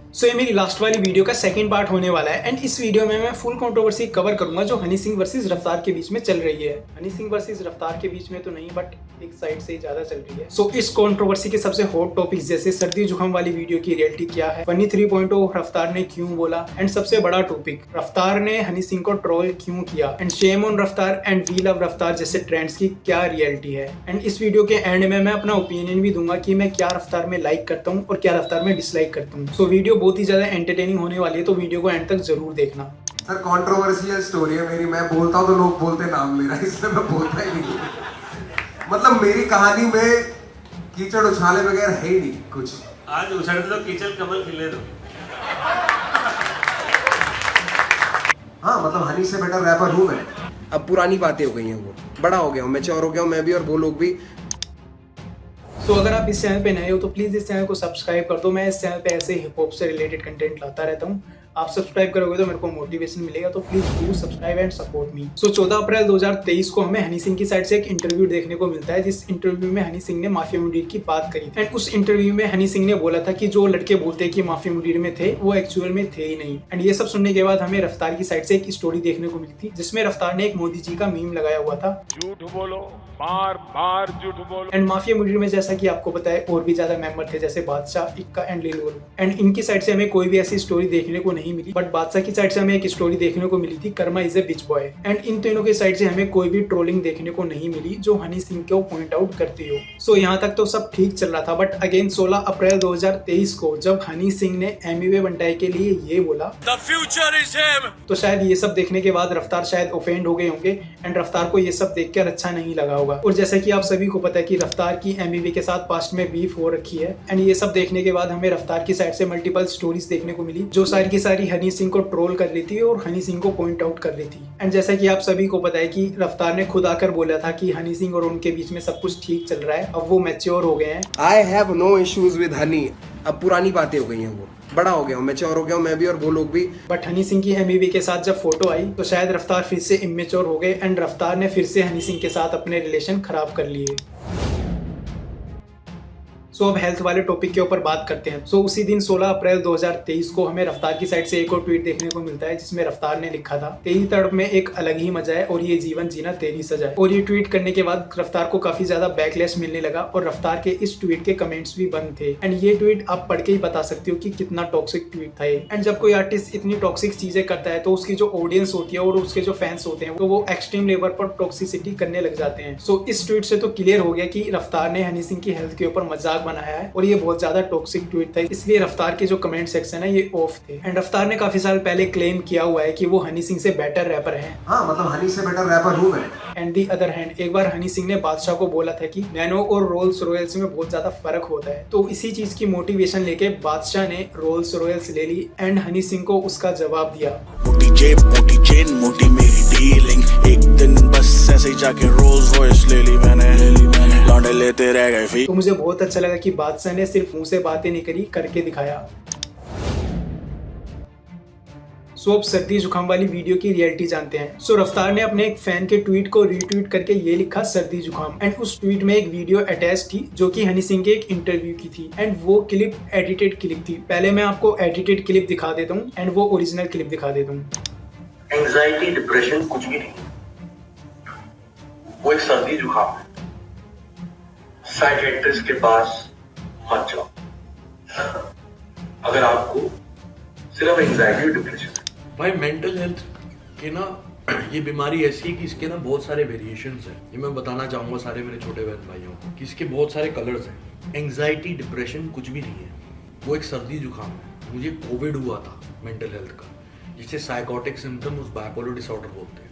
ये मेरी लास्ट वाली वीडियो का सेकंड पार्ट होने वाला है एंड इस वीडियो में मैं फुल कंट्रोवर्सी कवर करूंगा जो हनी सिंह वर्सेस रफ्तार के बीच में चल रही है। हनी सिंह वर्सेस रफ्तार के बीच में तो नहीं बट एक साइड से ही ज्यादा चल रही है। इस कंट्रोवर्सी के सबसे हॉट टॉपिक्स जैसे सर्दी जुकाम वाली वीडियो की रियलिटी क्या है, फनी 3.0 रफ्तार ने क्यों बोला एंड सबसे बड़ा टॉपिक रफ्तार ने हनी सिंह को ट्रोल क्यों किया एंड शेम ऑन रफ्तार एंड वी लव रफ्तार जैसे ट्रेंड्स की क्या रियलिटी है। एंड इस वीडियो के एंड में मैं अपना ओपिनियन भी दूंगा कि मैं क्या रफ्तार में लाइक करता हूँ और क्या रफ्तार में डिसलाइक करता हूँ। वीडियो बहुत ही ज्यादा एंटरटेनिंग होने वाली है तो वीडियो को एंड तक जरूर देखना। सर कंट्रोवर्शियल स्टोरी है मेरी, मैं बोलता हूँ तो लोग बोलते नाम ले रहा है, इसलिए मैं बोलता ही नहीं। मतलब मेरी कहानी में कीचड़ उछाले बगैर है ही नहीं कुछ। आज उछाल दो कीचड़ कमल खिले दो। हाँ मतलब हनी से बेटर रैपर हूँ मैं। अब पुरानी बातें हो गई हैं, वो बड़ा हो गया हूँ, मैच्योर हो गया हूँ मैं भी और वो लोग भी। अगर आप इस चैनल पे नए हो तो प्लीज इस चैनल को सब्सक्राइब कर दो। मैं इस चैनल पे ऐसे हिप हॉप से रिलेटेड कंटेंट लाता रहता हूँ। आप सब्सक्राइब करोगे तो मेरे को मोटिवेशन मिलेगा, तो please do subscribe and support me. 14 अप्रैल 2023 को हमें हनी सिंह की साइड से एक इंटरव्यू देखने को मिलता है जिस इंटरव्यू में हनी सिंह ने माफिया मुंडीर की बात करी थी एंड उस इंटरव्यू में हनी सिंह ने बोला था कि जो लड़के बोलते हैं कि माफिया मुंडीर में थे वो एक्चुअल में थे ही नहीं। एंड ये सब सुनने के बाद हमें रफ्तार की साइड से एक स्टोरी देखने को मिली थी जिसमें रफ्तार ने एक मोदी जी का मीम लगाया हुआ था, झूठ बोलो बार बार झूठ बोलो। एंड माफिया मुंडीर में जैसा कि आपको पता है और भी ज्यादा मेंबर थे जैसे बादशाह, इक्का एंड लिल गोलू। एंड इनकी साइड से हमें कोई भी ऐसी स्टोरी देखने को नहीं मिली, बट बादशाह की साइड से हमें एक स्टोरी देखने को मिली थी, karma is a bitch boy. And इन तीनों की साइड से हमें कोई भी ट्रोलिंग देखने को नहीं मिली जो हनी सिंह को पॉइंट आउट करती हो। यहाँ तक तो सब ठीक चल रहा था, बट अगेन 16 अप्रैल 2023 को जब हनी सिंह ने एमिवे बंटाई के लिए ये बोला The future is him। तो शायद ये सब देखने के बाद रफ्तार शायद ऑफेंड हो गए होंगे एंड रफ्तार को ये सब देखकर अच्छा नहीं लगा होगा। और जैसा कि आप सभी को पता है कि रफ्तार की एमवीवी के साथ पास्ट में बीफ हो रखी है एंड ये सब देखने के बाद हमें रफ्तार की साइड से मल्टीपल स्टोरीज देखने को मिली जो सारी की सारी हनी सिंह को ट्रोल कर रही थी और हनी सिंह को पॉइंट आउट कर रही थी। एंड जैसा कि आप सभी को पता है कि रफ्तार ने खुद आकर बोला था कि हनी सिंह और उनके बीच में सब कुछ ठीक चल रहा है, अब वो मैच्योर हो गए हैं। I have no issues with Honey. अब पुरानी बातें हो गई हैं, वो बड़ा हो गया हूँ, मैच्योर हो गया हूँ मैं भी और वो लोग भी। बट हनी सिंह की एमवीवी के साथ जब फोटो आई तो शायद रफ्तार फिर से इमेच्योर हो गए एंड रफ्तार ने फिर से हनी सिंह के साथ अपने रिलेशन खराब कर लिए। अब हेल्थ वाले टॉपिक के ऊपर बात करते हैं। उसी दिन 16 अप्रैल 2023 को हमें रफ्तार की साइड से एक और ट्वीट देखने को मिलता है जिसमें रफ्तार ने लिखा था, तेरी तड़प में एक अलग ही मजा है और ये जीवन जीना तेरी सजा है। और ये ट्वीट करने के बाद रफ्तार को काफी ज्यादा बैकलैश मिलने लगा और रफ्तार के इस ट्वीट के कमेंट्स भी बंद थे। एंड ये ट्वीट आप पढ़ के ही बता सकते हो कि कितना टॉक्सिक ट्वीट था ये। एंड जब कोई आर्टिस्ट इतनी टॉक्सिक चीजें करता है तो उसकी जो ऑडियंस होती है और उसके जो फैंस होते हैं तो वो एक्सट्रीम लेवल पर टॉक्सिसिटी करने लग जाते हैं। इस ट्वीट से तो क्लियर हो गया कि रफ्तार ने हनी सिंह की हेल्थ के ऊपर मजाक बनाया है और ये बहुत ज्यादा टॉक्सिक ट्वीट था, इसलिए रफ्तार के जो कमेंट सेक्शन है ये ऑफ थे। एंड रफ्तार ने काफी साल पहले क्लेम किया हुआ है कि वो हनी सिंह से बेटर रैपर है। हाँ मतलब हनी से बेटर रैपर हूँ मैं। एंड दी अदर हैंड एक बार हनी सिंह ने बादशाह को बोला था कि नैनो और रोल्स रॉयल्स में बहुत ज्यादा फर्क होता है, तो इसी चीज की मोटिवेशन लेके बादशाह ने रोल्स रॉयल्स ले ली एंड हनी सिंह को उसका जवाब दिया, मोटी जेब मोटी चेन मोटी मेरी डीलिंग, एक दिन बस ऐसे ही जाके रोल्स रॉयस ले ली मैंने लौंडे लेते रह गए फी। तो मुझे बहुत अच्छा लगा कि बादशाह ने सिर्फ मुंह से बातें नहीं करी, करके दिखाया। अब सर्दी जुकाम वाली वीडियो की रियलिटी जानते हैं। रफ्तार ने अपने एक फैन के ट्वीट को रीट्वीट करके ये लिखा सर्दी जुकाम एंड उस ट्वीट में एक वीडियो अटैच थी जो कि हनी सिंह के एक इंटरव्यू की थी एंड वो क्लिप एडिटेड क्लिप थी। पहले मैं आपको एडिटेड क्लिप दिखा देता हूँ एंड वो ओरिजिनल क्लिप दिखा देता हूँ। एंजाइटी डिप्रेशन कुछ भी नहीं, वो एक सर्दी जुकाम है। साइकियाट्रिस्ट के पास मत जाओ अगर आपको सिर्फ एंजाइटी और डिप्रेशन। भाई मेंटल हेल्थ के ना ये बीमारी ऐसी है कि इसके ना बहुत सारे वेरिएशंस हैं। ये मैं बताना चाहूँगा सारे मेरे छोटे बहन भाइयों को कि इसके बहुत सारे कलर्स हैं। एंजाइटी डिप्रेशन कुछ भी नहीं है, वो एक सर्दी जुकाम है। मुझे कोविड हुआ था मेंटल हेल्थ का, जिसे साइकोटिक सिम्टम उस बाइपोलर डिसऑर्डर बोलते हैं।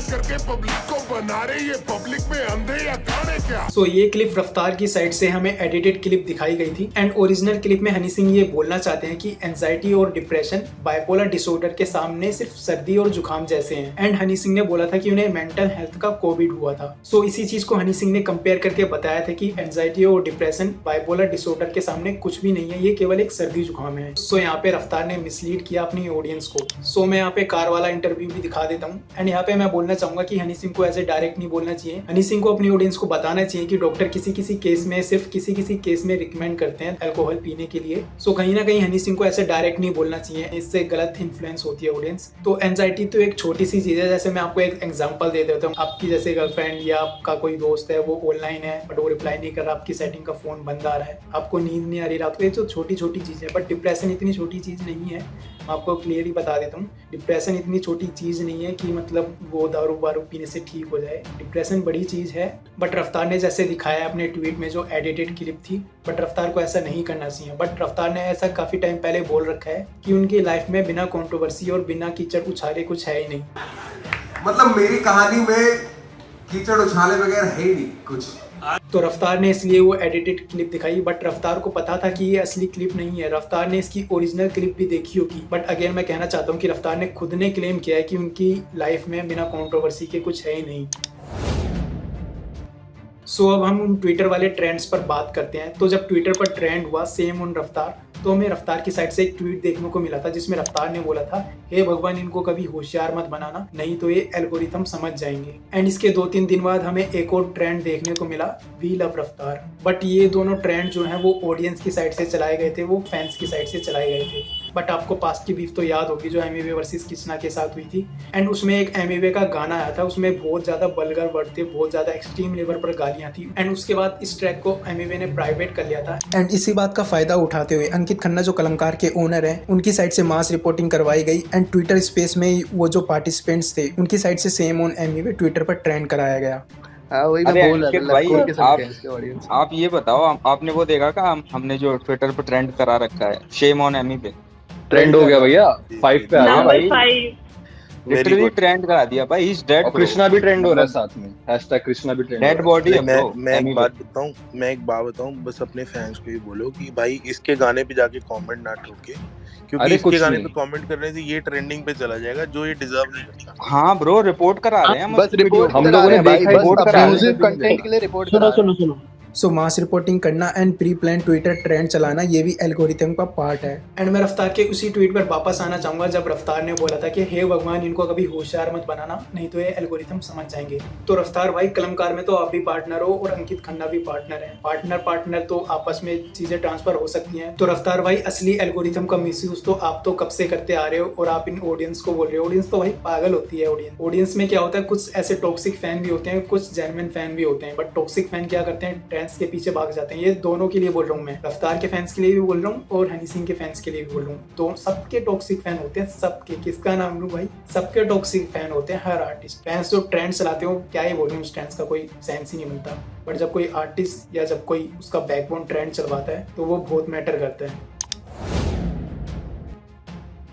करके पब्लिक को बना रहे, ये पब्लिक में अंधे या काने क्या। ये क्लिप रफ्तार की साइड से हमें एडिटेड क्लिप दिखाई गई थी एंड ओरिजिनल क्लिप में हनी सिंह ये बोलना चाहते हैं कि एंजाइटी और डिप्रेशन बाइपोलर डिसऑर्डर के सामने सिर्फ सर्दी और जुकाम जैसे हैं। एंड हनी सिंह ने बोला था कि उन्हें मेंटल हेल्थ का कोविड हुआ था। इसी चीज को हनी सिंह ने कंपेयर करके बताया था कि एंजाइटी और डिप्रेशन बाइपोलर डिसऑर्डर के सामने कुछ भी नहीं है, ये केवल एक सर्दी जुकाम है। यहाँ पे रफ्तार ने मिसलीड किया अपनी ऑडियंस को। सो मैं यहाँ पे कार वाला इंटरव्यू भी दिखा देता हूँ। एंड यहाँ पे मैं बोलना चाहूंगा कि हनी सिंह को ऐसे डायरेक्ट नहीं बोलना चाहिए। हनी सिंह को अपनी ऑडियंस को बताना चाहिए कि डॉक्टर किसी किसी केस में, सिर्फ किसी किसी केस में रिकमेंड करते हैं अल्कोहल पीने के लिए। सो कहीं ना कहीं हनी सिंह को ऐसे डायरेक्ट नहीं बोलना चाहिए, इससे गलत इन्फ्लुएंस होती है ऑडियंस। तो एंजाइटी तो एक छोटी सी चीज है। जैसे मैं आपको एक एग्जांपल दे देता हूँ, आपकी जैसे गर्लफ्रेंड या आपका कोई दोस्त है, वो ऑनलाइन है बट वो रिप्लाई नहीं कर रहा, आपकी सेटिंग का फोन बंद आ रहा है, आपको नींद नहीं आ रही रात को। ये तो छोटी छोटी चीज है, बट डिप्रेशन इतनी छोटी चीज नहीं है। मैं आपको क्लियरली बता देता हूँ, डिप्रेशन इतनी छोटी चीज नहीं है कि मतलब वो दारू वारू पीने से ठीक हो जाए। डिप्रेशन बड़ी चीज है। बट रफ्तार ने जैसे दिखाया अपने ट्वीट में जो एडिटेड क्लिप थी, बट रफ्तार को ऐसा नहीं करना चाहिए। बट रफ्तार ने ऐसा काफी टाइम पहले बोल रखा है कि उनकी लाइफ में बिना कंट्रोवर्सी और बिना कीचड़ उछाले कुछ है ही नहीं। मतलब मेरी कहानी में कीचड़ उछाले बगैर है ही नहीं कुछ। तो रफ्तार ने इसलिए वो एडिटेड क्लिप दिखाई, बट रफ्तार को पता था कि ये असली क्लिप नहीं है। रफ्तार ने इसकी ओरिजिनल क्लिप भी देखी होगी। बट अगेन मैं कहना चाहता हूँ कि रफ्तार ने खुद ने क्लेम किया है कि उनकी लाइफ में बिना कंट्रोवर्सी के कुछ है ही नहीं। सो अब हम उन ट्विटर वाले ट्रेंड्स पर बात करते हैं। तो जब ट्विटर पर ट्रेंड हुआ सेम ऑन रफ्तार, तो हमें रफ्तार की साइड से एक ट्वीट देखने को मिला था जिसमें रफ्तार ने बोला था, हे भगवान इनको कभी होशियार मत बनाना, नहीं तो ये एल्गोरिथम समझ जाएंगे। एंड इसके 2-3 दिन बाद हमें एक और ट्रेंड देखने को मिला, वी लव रफ्तार। बट ये दोनों ट्रेंड जो हैं वो ऑडियंस की साइड से चलाए गए थे, वो फैंस की साइड से चलाए गए थे। बट आपको पास्ट की बीफ तो याद होगी जो एमिवे वर्सेस कृष्णा के साथ हुई थी। एंड उसमें एक एमिवे का गाना आया था, उसमें बहुत ज्यादा वल्गर वर्ड थे, बहुत ज्यादा एक्सट्रीम लेवल पर गालियां थी। एंड उसके बाद इस ट्रैक को एमिवे ने प्राइवेट कर लिया था। एंड इसी बात का फायदा उठाते हुए अंकित खन्ना जो कलमकार के ओनर हैं, उनकी साइड से मास रिपोर्टिंग करवाई गई। एंड ट्विटर स्पेस में वो जो पार्टिसिपेंट्स थे उनकी साइड से सेम ऑन एमिवे ट्विटर पर ट्रेंड कराया गया। वही मैं बोल रहा था। आप ये बताओ, आपने वो देखा का हमने जो ट्विटर पर ट्रेंड करा रखा है, शेम ऑन एमी पे ट्रेंड हो गया भैया, 5 पे आ गया भाई, लिटरली ट्रेंड करा दिया भाई। इज डेड, कृष्णा भी ट्रेंड हो रहा है साथ में, हैशटैग कृष्णा भी ट्रेंड। डेड बॉडी है ब्रो। मैं एक बात बताऊं, बस अपने फैंस को ये बोलो कि भाई इसके गाने पे जाके कमेंट ना ठोके, क्योंकि इसके गाने पे कमेंट करने से ये ट्रेंडिंग पे चला जाएगा जो ये डिजर्व नहीं करता। हाँ ब्रो, रिपोर्ट करा रहे हैं, बस रिपोर्ट हम लोगों ने देखा, रिपोर्ट करा रहे हैं कंटेंट के लिए रिपोर्ट करा। सुनो सो मास रिपोर्टिंग करना and pre plan Twitter trend चलाना, ये भी एल्गोरिथम का पार्ट है। एंड मैं रफ्तार के उसी ट्वीट पर वापस आना चाहूंगा जब रफ्तार ने बोला था कि हे भगवान इनको कभी होशियार मत बनाना, नहीं तो ये एल्गोरिथम समझ जाएंगे। तो रफ्तार भाई, कलमकार में तो आप भी पार्टनर हो और अंकित खन्ना भी पार्टनर है। पार्टनर तो आपस में चीजें ट्रांसफर हो सकती हैं। तो रफ्तार भाई, असली एल्गोरिथम का मिसयूज तो आप तो कब से करते आ रहे हो और आप इन ऑडियंस को बोल रहे हो। ऑडियंस तो भाई पागल होती है। ऑडियंस में क्या होता है, कुछ ऐसे टॉक्सिक फैन भी होते हैं, कुछ जेन्युइन फैन भी होते हैं। बट टॉक्सिक फैन क्या करते हैं, ट्रेंड्स के पीछे भाग जाते हैं। ये दोनों के लिए बोल रहा हूँ मैं, रफ्तार के फैंस के लिए भी बोल रहा हूँ और हनी सिंह के फैंस के लिए भी बोल रहा हूँ। तो सबके टॉक्सिक फैन होते हैं, सबके, किसका नाम लूं भाई, सबके टॉक्सिक फैन होते हैं। हर आर्टिस्ट फैंस जो ट्रेंड चलाते हो, क्या ही बोलूं, उस ट्रेंड्स का कोई सेंस ही नहीं बनता। बट जब कोई आर्टिस्ट या जब कोई उसका बैकबोन ट्रेंड चलवाता है तो वो बहुत मैटर करता है।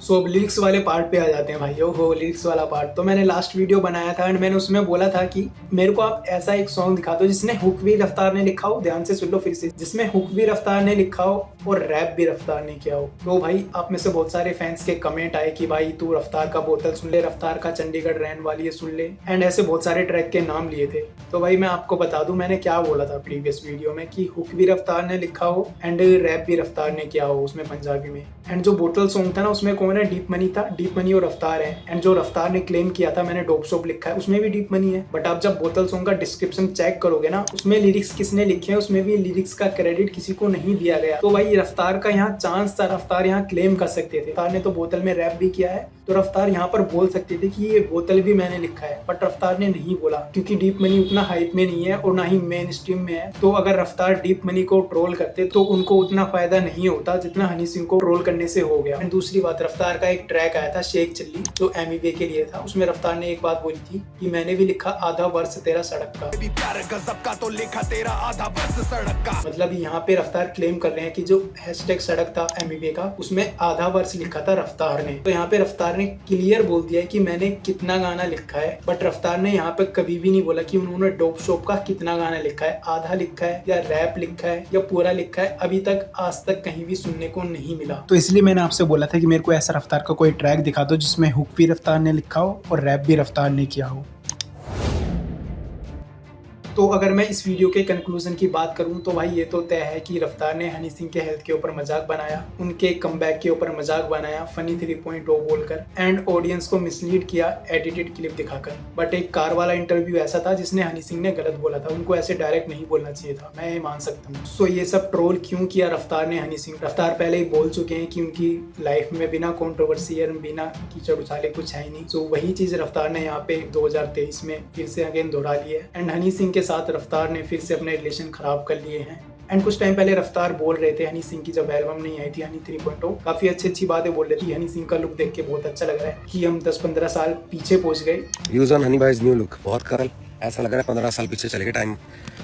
सो अब लिरिक्स वाले पार्ट पे आ जाते हैं भाई। हो लिरिक्स वाला पार्ट तो मैंने लास्ट वीडियो बनाया था एंड मैंने उसमें बोला था कि मेरे को आप ऐसा एक सॉन्ग दिखा दो जिसने हुक भी रफ्तार ने लिखा हो, ध्यान से सुन लो फिर से, जिसमें हुक भी रफ्तार ने लिखा हो और रैप भी रफ्तार ने किया हो। तो भाई आप में से बहुत सारे फैंस के कमेंट आए कि भाई तू रफ्तार का बोतल सुन ले, रफ्तार का चंडीगढ़ रहने वाली है सुन ले, एंड ऐसे बहुत सारे ट्रैक के नाम लिए थे। तो भाई मैं आपको बता दूं मैंने क्या बोला था प्रीवियस वीडियो में, कि हुक भी रफ्तार ने लिखा हो एंड रैप भी रफ्तार ने किया हो उसमें पंजाबी में। एंड जो बोतल सॉन्ग था ना, उसमें कौन है, डीप मनी था, डीप मनी और रफ्तार है। एंड जो रफ्तार ने क्लेम किया था मैंने डोप शॉप लिखा है, उसमें भी डीप मनी है। बट आप जब बोतल सॉन्ग का डिस्क्रिप्शन चेक करोगे ना, उसमें लिरिक्स किसने लिखे हैं, उसमें भी लिरिक्स का क्रेडिट किसी को नहीं दिया गया। तो भाई रफ्तार का यहाँ चांस था, रफ्तार यहाँ क्लेम कर सकते थे। रफ्तार ने तो बोतल में रैप भी किया है, तो रफ्तार यहाँ पर बोल सकते थे कि ये बोतल भी मैंने लिखा है। बट रफ्तार ने नहीं बोला, क्योंकि डीप मनी उतना हाइप में नहीं है और ना ही मेन स्ट्रीम में है। तो अगर रफ्तार डीप मनी को ट्रोल करते तो उनको उतना फायदा नहीं होता जितना हनी सिंह को ट्रोल करने से हो गया। दूसरी बात, रफ्तार का एक ट्रैक आया था शेख चिल्ली जो एमिवे के लिए था, उसमें रफ्तार ने एक बात बोली थी कि मैंने भी लिखा आधा वर्ष तेरा सड़क का, तो लिखा तेरा आधा वर्ष सड़क का। मतलब यहाँ पे रफ्तार क्लेम कर रहे हैं कि जो हैशटैग सड़क था एमिवे का, उसमें आधा वर्ष लिखा था रफ्तार ने। तो यहाँ पे रफ्तार ने क्लियर बोल दिया है कि मैंने कितना गाना लिखा है। बट रफ्तार ने यहाँ पे कभी भी नहीं बोला कि उन्होंने डोप शॉप का कितना गाना लिखा है, आधा लिखा है या रैप लिखा है या पूरा लिखा है, अभी तक आज तक कहीं भी सुनने को नहीं मिला। तो इसलिए मैंने आपसे बोला था कि मेरे को ऐसा रफ्तार का कोई ट्रैक दिखा दो जिसमें हुक भी रफ्तार ने लिखा हो और रैप भी रफ्तार ने किया हो। तो अगर मैं इस वीडियो के कंक्लूजन की बात करूं तो भाई ये तो तय है कि रफ्तार ने हनी सिंह के हेल्थ के ऊपर मजाक बनाया, उनके कमबैक के ऊपर मजाक बनाया फनी 3.0 बोलकर, एंड ऑडियंस को मिसलीड किया एडिटेड क्लिप दिखाकर। बट एक कार वाला इंटरव्यू ऐसा था जिसने हनी सिंह ने गलत बोला था, उनको ऐसे डायरेक्ट नहीं बोलना चाहिए था, मैं ये मान सकता हूँ। सो ये सब ट्रोल क्यों किया रफ्तार ने हनी सिंह? रफ्तार पहले ही बोल चुके हैं कि उनकी लाइफ में बिना कंट्रोवर्सी या बिना कीचड़ उछाले कुछ है ही नहीं। सो वही चीज रफ्तार ने यहाँ पे 2023 में फिर से अगेन दोहरा ली है। एंड हनी सिंह के साथ रफ्तार ने फिर से अपने रिलेशन खराब कर लिए हैं। एंड कुछ टाइम पहले रफ्तार बोल रहे थे हनी सिंह की जब एल्बम नहीं आई थी हनी 3.0, काफी अच्छी बातें बोल रहे थे। हनी सिंह का लुक देख के बहुत अच्छा लग रहा है कि हम 10-15 साल पीछे पहुंच गए। व्यूज ऑन हनी भाईज न्यू लुक बहुत करल, ऐसा लग रहा है 15 साल पीछे चले गए टाइम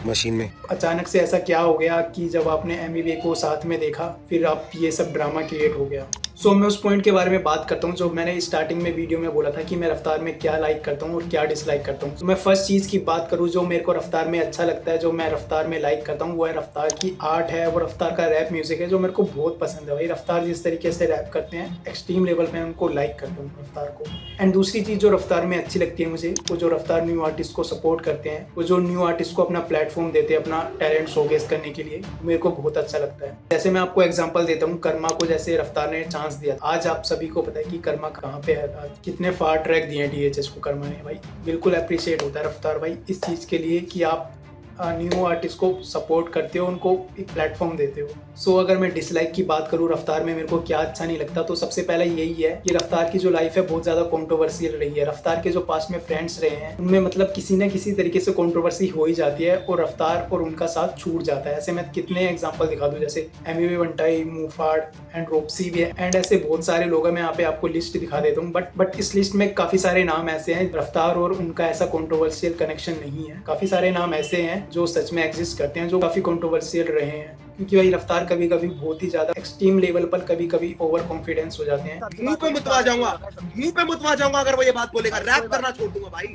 मशीन में। अचानक से ऐसा क्या हो गया कि जब आपने एमबीबी को साथ में देखा फिर आप ये सब ड्रामा क्रिएट हो गया? सो मैं उस पॉइंट के बारे में बात करता हूँ जो मैंने स्टार्टिंग में वीडियो में बोला था कि मैं रफ्तार में क्या लाइक करता हूँ और क्या डिसलाइक करता हूँ। तो मैं फर्स्ट चीज़ की बात करूँ जो मेरे को रफ्तार में अच्छा लगता है, जो मैं रफ्तार में लाइक करता हूँ, वो है रफ्तार की आर्ट है, वो रफ्तार का रैप म्यूजिक है जो मेरे को बहुत पसंद है। भाई रफ्तार जिस तरीके से रैप करते हैं एक्सट्रीम लेवल पे, उनको लाइक करता हूँ रफ्तार को। एंड दूसरी चीज़ जो रफ्तार में अच्छी लगती है मुझे, वो जो रफ्तार न्यू आर्टिस्ट को सपोर्ट करते हैं, वो जो न्यू आर्टिस्ट को अपना प्लेटफॉर्म देते हैं अपना टैलेंट शोकेस करने के लिए, मेरे को बहुत अच्छा लगता है। जैसे मैं आपको एग्जांपल देता हूँ, कर्मा को जैसे रफ्तार ने चांस दिया, आज आप सभी को पता है कि कर्मा कहाँ पे है, कितने फार ट्रैक दिए हैं DHS को कर्मा ने। भाई बिल्कुल अप्रिशिएट होता है रफ्तार भाई इस चीज़ के लिए कि आप न्यू आर्टिस्ट को सपोर्ट करते हो, उनको एक प्लेटफॉर्म देते हो। सो अगर मैं डिसलाइक की बात करूँ रफ्तार में मेरे को क्या अच्छा नहीं लगता, तो सबसे पहले यही है कि रफ्तार की जो लाइफ है बहुत ज़्यादा कंट्रोवर्शियल रही है। रफ्तार के जो पास्ट में फ्रेंड्स रहे हैं उनमें मतलब किसी न किसी तरीके से कंट्रोवर्सी हो ही जाती है और रफ्तार और उनका साथ छूट जाता है। ऐसे मैं कितने एग्जाम्पल दिखा दूँ, जैसे एमबीबी बंटाई, मूफाड़ एंड रोपसी भी है, एंड ऐसे बहुत सारे लोग हैं। मैं यहाँ पे आपको लिस्ट दिखा देता हूँ, बट इस लिस्ट में काफ़ी सारे नाम ऐसे हैं रफ्तार और उनका ऐसा कंट्रोवर्शियल कनेक्शन नहीं है। काफ़ी सारे नाम ऐसे हैं जो सच में एग्जिस्ट करते हैं, जो काफ़ी कंट्रोवर्शियल रहे हैं, क्योंकि भाई रफ्तार कभी कभी बहुत ही ज्यादा एक्सट्रीम लेवल पर कभी कभी ओवर कॉन्फिडेंस हो जाते हैं। मुंह पे मुतवा जाऊंगा अगर वो ये बात बोलेगा। रैप करना छोड़ दूंगा भाई,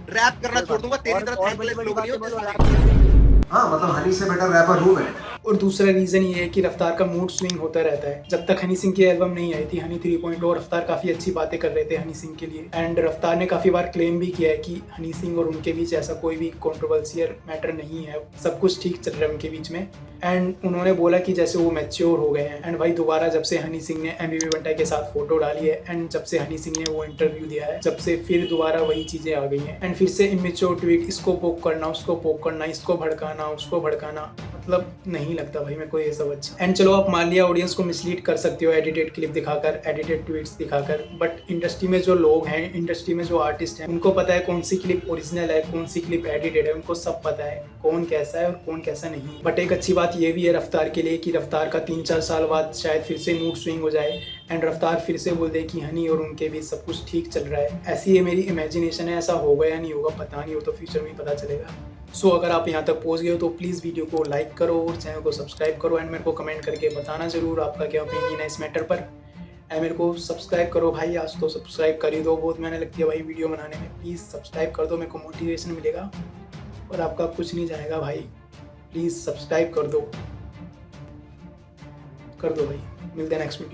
रैप करना छोड़ दूंगा, तेरी तरह थैंकलेस लोग नहीं होते। हाँ मतलब हनी से बेटर रैपर हूँ मैं। और दूसरा रीजन ये है कि रफ्तार का मूड स्विंग होता रहता है। जब तक हनी सिंह की एल्बम नहीं आई थी हनी 3.0, रफ्तार काफी अच्छी बातें कर रहे थे हनी सिंह के लिए। एंड रफ्तार ने काफी बार क्लेम भी किया है कि हनी सिंह और उनके बीच ऐसा कोई भी कंट्रोवर्शियल मैटर नहीं है, सब कुछ ठीक चल रहा है उनके बीच में। एंड उन्होंने बोला कि जैसे वो मैच्योर हो गए हैं। एंड भाई दोबारा जब से हनी सिंह ने एमबीबी बंटाई के साथ फोटो डाली है एंड जब से हनी सिंह ने वो इंटरव्यू दिया है, जब से फिर दोबारा वही चीजें आ गई हैं। एंड फिर से इमेच्योर ट्वीट, इसको पोक करना, उसको पोक करना, इसको भड़काना, उसको भड़काना, मतलब नहीं लगता भाई मेरे को ये सब अच्छा। एंड चलो आप मान लिया ऑडियंस को मिसलीड कर सकते हो एडिटेड क्लिप दिखाकर, एडिटेड ट्वीट्स दिखाकर, बट इंडस्ट्री में जो लोग हैं, इंडस्ट्री में जो आर्टिस्ट हैं, उनको पता है कौन सी क्लिप ओरिजिनल है, कौन सी क्लिप एडिटेड है, उनको सब पता है कौन कैसा है और कौन कैसा नहीं। बट एक अच्छी बात ये भी है रफ्तार के लिए कि रफ्तार का 3-4 साल बाद शायद फिर से मूड स्विंग हो जाए एंड रफ्तार फिर से बोल दे कि हनी और उनके बीच सब कुछ ठीक चल रहा है। ऐसी ये मेरी इमेजिनेशन है, ऐसा होगा या नहीं होगा पता नहीं, हो तो फ्यूचर में पता चलेगा। सो अगर आप यहाँ तक पहुँच गए हो तो प्लीज़ वीडियो को लाइक करो और चैनल को सब्सक्राइब करो एंड मेरे को कमेंट करके बताना ज़रूर आपका क्या ओपिनियन है इस मैटर पर। एंड मेरे को सब्सक्राइब करो भाई, आज तो सब्सक्राइब कर ही दो, बहुत मेहनत लगती है भाई वीडियो बनाने में। प्लीज़ सब्सक्राइब कर दो, मेरे को मोटिवेशन मिलेगा और आपका कुछ नहीं जाएगा भाई। प्लीज़ सब्सक्राइब कर दो भाई। मिलते हैं नेक्स्ट वीडियो।